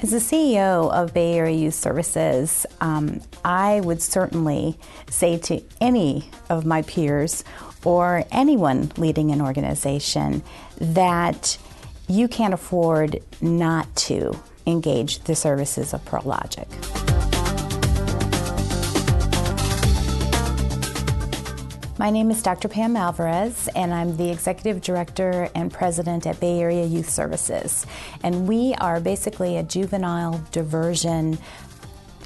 As the CEO of Bay Area Youth Services, I would certainly say to any of my peers or anyone leading an organization that you can't afford not to engage the services of PearlLogic. My name is Dr. Pam Alvarez, and I'm the Executive Director and President at Bay Area Youth Services. And we are basically a juvenile diversion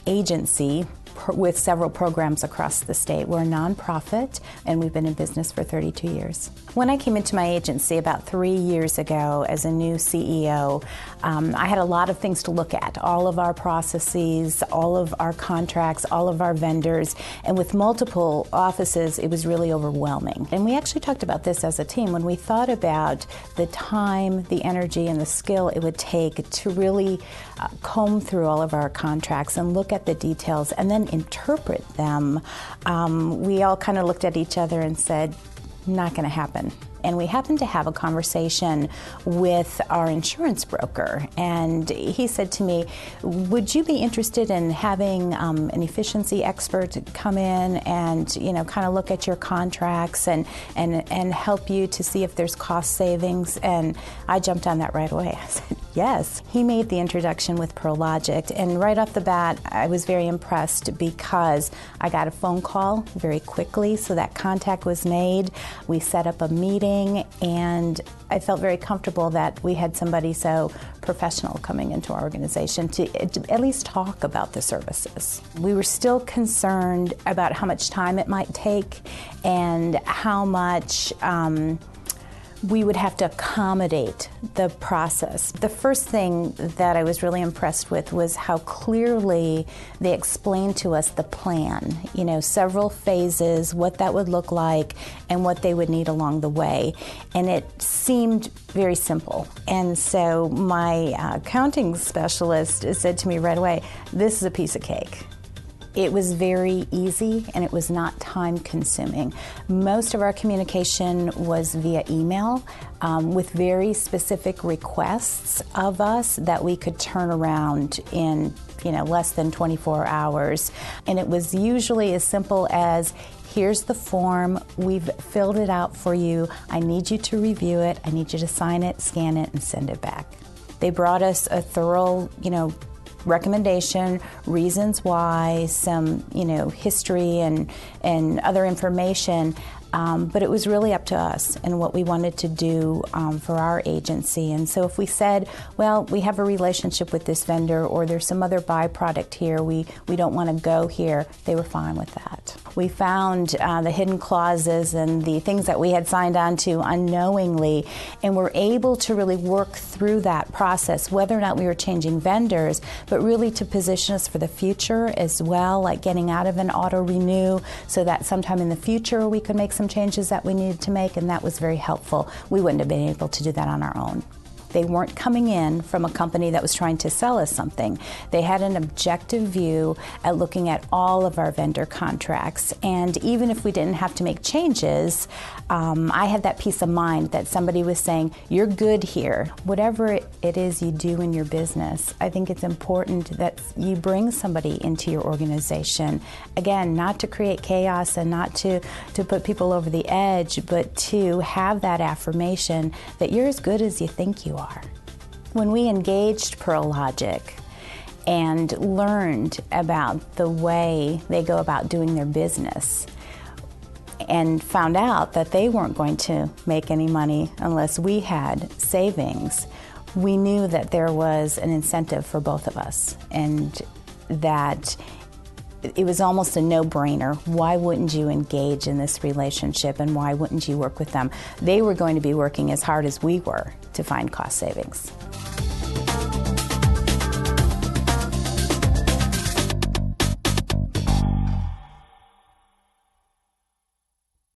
agency with several programs across the state. We're a nonprofit, and we've been in business for 32 years. When I came into my agency about 3 years ago as a new CEO, I had a lot of things to look at. All of our processes, all of our contracts, all of our vendors, and with multiple offices, it was really overwhelming. And we actually talked about this as a team when we thought about the time, the energy, and the skill it would take to really comb through all of our contracts and look at the details and then interpret them. We all kind of looked at each other and said, not going to happen. And we happened to have a conversation with our insurance broker, and he said to me, would you be interested in having an efficiency expert come in and, you know, kind of look at your contracts and help you to see if there's cost savings? And I jumped on that right away. I said, yes. He made the introduction with PearlLogic, and right off the bat, I was very impressed because I got a phone call very quickly, so that contact was made. We set up a meeting, and I felt very comfortable that we had somebody so professional coming into our organization to at least talk about the services. We were still concerned about how much time it might take and how much we would have to accommodate the process. The first thing that I was really impressed with was how clearly they explained to us the plan, you know, several phases, what that would look like, and what they would need along the way. And it seemed very simple. And so my accounting specialist said to me right away, this is a piece of cake. It was very easy, and it was not time consuming. Most of our communication was via email with very specific requests of us that we could turn around in, you know, less than 24 hours. And it was usually as simple as, here's the form, we've filled it out for you, I need you to review it, I need you to sign it, scan it, and send it back. They brought us a thorough, you know, recommendation, reasons why, some, you know, history and other information, but it was really up to us and what we wanted to do for our agency. And so if we said, well, we have a relationship with this vendor, or there's some other byproduct here, we don't want to go here, they were fine with that. We found the hidden clauses and the things that we had signed on to unknowingly, and were able to really work through that process, whether or not we were changing vendors, but really to position us for the future as well, like getting out of an auto renew so that sometime in the future we could make some changes that we needed to make, and that was very helpful. We wouldn't have been able to do that on our own. They weren't coming in from a company that was trying to sell us something. They had an objective view at looking at all of our vendor contracts, and even if we didn't have to make changes, I had that peace of mind that somebody was saying, you're good here. Whatever it is you do in your business, I think it's important that you bring somebody into your organization. Again, not to create chaos and not to put people over the edge, but to have that affirmation that you're as good as you think you are. When we engaged PearlLogic and learned about the way they go about doing their business, and found out that they weren't going to make any money unless we had savings, we knew that there was an incentive for both of us, and that it was almost a no-brainer. Why wouldn't you engage in this relationship, and why wouldn't you work with them? They were going to be working as hard as we were to find cost savings.